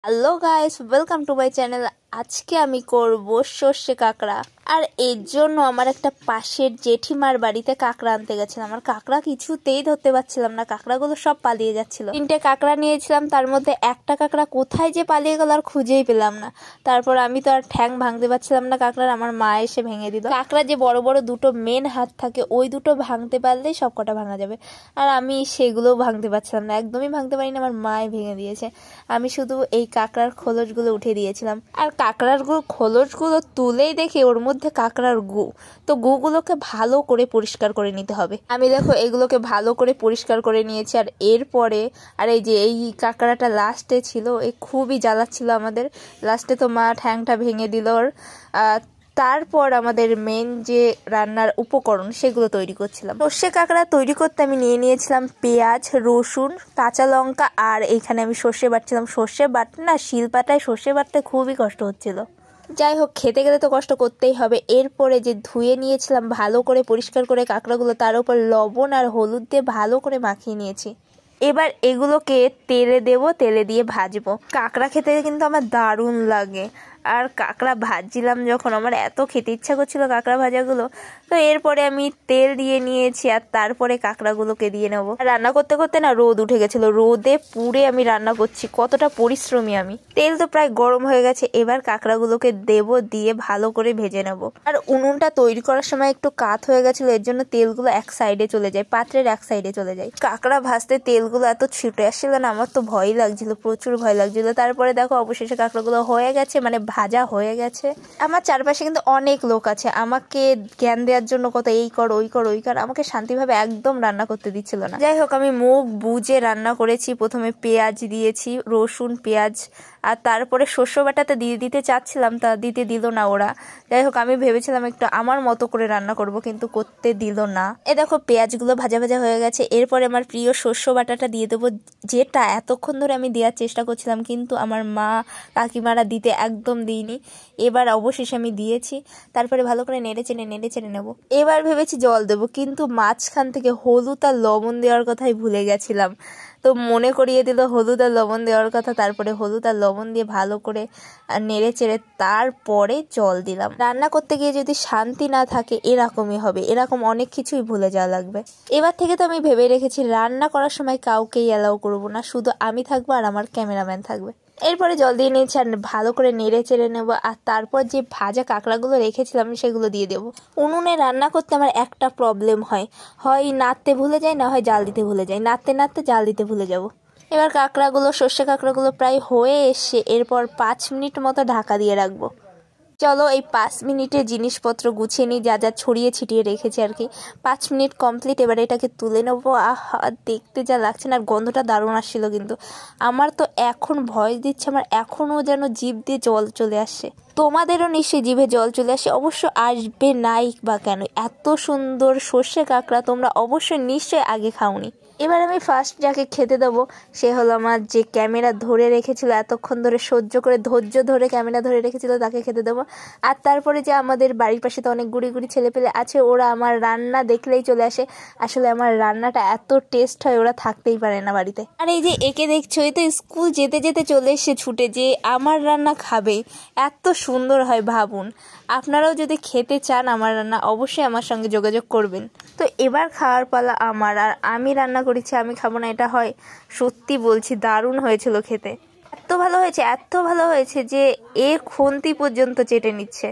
Hello guys, welcome to my channel. আজকে আমি করব সর্ষে কাঁকড়া। আর এর জন্য আমার একটা পাশের জেঠিমার বাড়িতে কাঁকড়া আনতে গেছিলাম। আমার কাঁকড়া কিছুতেই ধরতে পারছিলাম না, কাঁকড়াগুলো সব পালিয়ে যাচ্ছিল। 3টে কাঁকড়া নিয়েছিলাম, তার মধ্যে একটা কাঁকড়া কোথায় যে পালিয়ে গেল আর খুঁজেই পেলাম না। তারপর আমি তো আর ঠ্যাং ভাঙতে পারছিলাম না কাঁকড়ার, আমার মা এসে ভেঙে দিল। কাঁকড়ার যে বড় বড় দুটো মেন হাত থাকে, ওই দুটো ভাঙতে পারলেই সব কটা ভাঙা যাবে। আর আমি সেগুলোও ভাঙতে পারছিলাম না, একদমই ভাঙতে পারিনি, আমার মাই ভেঙে দিয়েছে। আমি শুধু এই কাঁকড়ার খোলসগুলো উঠে দিয়েছিলাম। আর কাঁকড়ার খোলসগুলো তুলেই দেখি ওর মধ্যে কাঁকড়ার গু। তো গুগুলোকে ভালো করে পরিষ্কার করে নিতে হবে। আমি দেখো এগুলোকে ভালো করে পরিষ্কার করে নিয়েছি। আর এরপরে এই যে এই কাঁকড়াটা লাস্টে ছিল, এই খুবই জ্বালাচ্ছিল আমাদের। লাস্টে তো মা ঠ্যাংটা ভেঙে দিল ওর। তারপর আমাদের মেন যে রান্নার উপকরণ সেগুলো তৈরি করছিলাম। সর্ষে কাঁকড়া তৈরি করতে আমি নিয়েছিলাম পেঁয়াজ, রসুন, কাঁচা লঙ্কা, আর এইখানে আমি সর্ষে বাটছিলাম। সর্ষে বাটতে না, শিলপাটায় সর্ষে বাটতে খুবই কষ্ট হচ্ছিল। যাই হোক, খেতে গেলে তো কষ্ট করতেই হবে। এরপরে যে ধুয়ে নিয়েছিলাম ভালো করে পরিষ্কার করে কাঁকড়াগুলো, তার উপর লবণ আর হলুদ দিয়ে ভালো করে মাখিয়ে নিয়েছি। এবার এগুলোকে তেলে দেবো, তেলে দিয়ে ভাজবো। কাঁকড়া খেতে কিন্তু আমার দারুণ লাগে। আর কাঁকড়া ভাজছিলাম যখন, আমার এত খেতে ইচ্ছা করছিল কাঁকড়া ভাজাগুলো। তো এরপরে আমি তেল দিয়ে নিয়েছি আর তারপরে কাঁকড়াগুলোকে দিয়ে নেবো। রান্না করতে করতে না রোদ উঠে গেছিলো, রোদে পুড়ে আমি রান্না করছি, কতটা পরিশ্রমী আমি। তেল তো প্রায় গরম হয়ে গেছে, এবার কাঁকড়াগুলোকে দেবো, দিয়ে ভালো করে ভেজে নেবো। আর উনুনটা তৈরি করার সময় একটু কাত হয়ে গেছিলো, এর জন্য তেলগুলো এক সাইডে চলে যায়, পাত্রের এক সাইডে চলে যায়। কাঁকড়া ভাজতে তেলগুলো এত ছিটে আসছিল না, আমার তো ভয় লাগছিল, প্রচুর ভয় লাগছিল। তারপরে দেখো অবশেষে কাঁকড়াগুলো হয়ে গেছে, মানে ভাজা হয়ে গেছে। আমার চারপাশে কিন্তু অনেক লোক আছে আমাকে জ্ঞান দেওয়ার জন্য, কত এই কর ওই কর ওই কর, আমাকে শান্তিভাবে একদম রান্না করতে দিচ্ছিল না। যাই হোক, আমি মুখ বুজে রান্না করেছি। প্রথমে পেঁয়াজ দিয়েছি, রসুন, পেঁয়াজ, আর তারপরে শস্য বাটাতে দিয়ে দিতে চাচ্ছিলাম, তা দিতে দিল না ওরা। যাই হোক, আমি ভেবেছিলাম একটু আমার মতো করে রান্না করব, কিন্তু করতে দিল না। এ দেখো পেঁয়াজগুলো ভাজা ভাজা হয়ে গেছে। এরপরে আমার প্রিয় শস্য বাটাটা দিয়ে দেবো, যেটা এতক্ষণ ধরে আমি দেওয়ার চেষ্টা করছিলাম, কিন্তু আমার মা কাকিমারা দিতে একদম দিইনি। এবার অবশেষে আমি দিয়েছি। তারপরে ভালো করে নেড়ে চেড়ে নেবো। এবার ভেবেছি জল দেবো, কিন্তু মাঝখান থেকে হলুদ আর লবণ দেওয়ার কথাই ভুলে গেছিলাম। তো মনে করিয়ে দিল হলুদ আর লবণ দেওয়ার কথা। তারপরে হলুদ আর লবণ দিয়ে ভালো করে নেড়ে চেড়ে তারপরে জল দিলাম। রান্না করতে গিয়ে যদি শান্তি না থাকে এরকমই হবে, এরকম অনেক কিছুই ভুলে যাওয়া লাগবে। এবার থেকে তো আমি ভেবে রেখেছি রান্না করার সময় কাউকেই অ্যালাউ করবো না, শুধু আমি থাকবো আর আমার ক্যামেরাম্যান থাকবে। এরপরে জল দিয়ে নিয়েছি আর ভালো করে নেড়ে চেড়ে নেবো। আর তারপর যে ভাজা কাঁকড়াগুলো রেখেছিলাম সেগুলো দিয়ে দেবো। উনুনে রান্না করতে আমার একটা প্রবলেম হয় নাড়তে ভুলে যাই, না হয় জাল দিতে ভুলে যাই। নাড়তে নাড়তে জাল দিতে ভুলে যাব। এবার সর্ষে কাঁকড়াগুলো প্রায় হয়ে এসে এরপর 5 মিনিট মতো ঢাকা দিয়ে রাখবো। চলো এই 5 মিনিটে জিনিসপত্র গুছিয়ে নিই, যা যা ছড়িয়ে ছিটিয়ে রেখেছি আর কি। 5 মিনিট কমপ্লিট। এবার এটাকে তুলে নেবো। আহা, দেখতে যা লাগছে না, আর গন্ধটা দারুণ আসছিল। কিন্তু আমার তো এখন ভয় দিচ্ছে, আমার এখনও যেন জিভ দিয়ে জল চলে আসছে। তোমাদেরও নিশ্চয়ই জিভে জল চলে আসে, অবশ্য আসবে নাই বা কেন। এত সুন্দর সর্ষে কাঁকড়া তোমরা অবশ্যই নিশ্চয়ই আগে খাওনি। এবার আমি ফার্স্ট যাকে খেতে দেবো সে হলো আমার যে ক্যামেরা ধরে রেখেছিল, এতক্ষণ ধরে সহ্য করে ধৈর্য ধরে ক্যামেরা ধরে রেখেছিল, তাকে খেতে দেবো। আর তারপরে যে আমাদের বাড়ির পাশে তো অনেক গুড়ি গুড়ি ছেলেপেলে আছে, ওরা আমার রান্না দেখলেই চলে আসে। আসলে আমার রান্নাটা এত টেস্ট হয়, ওরা থাকতেই পারে না বাড়িতে। আর এই যে একে দেখছো, এই তো স্কুল যেতে যেতে চলে এসে ছুটে যে আমার রান্না খাবে, এত সুন্দর হয় ভাবুন। আপনারাও যদি খেতে চান আমার রান্না, অবশ্যই আমার সঙ্গে যোগাযোগ করবেন। তো এবার খাওয়ার পালা আমার, আর আমি রান্না করেছি, আমি খাবো না এটা হয়? সত্যি বলছি, দারুণ হয়েছিল খেতে। এত ভালো হয়েছে যে খুন্তি পর্যন্ত চেটে নিচ্ছে।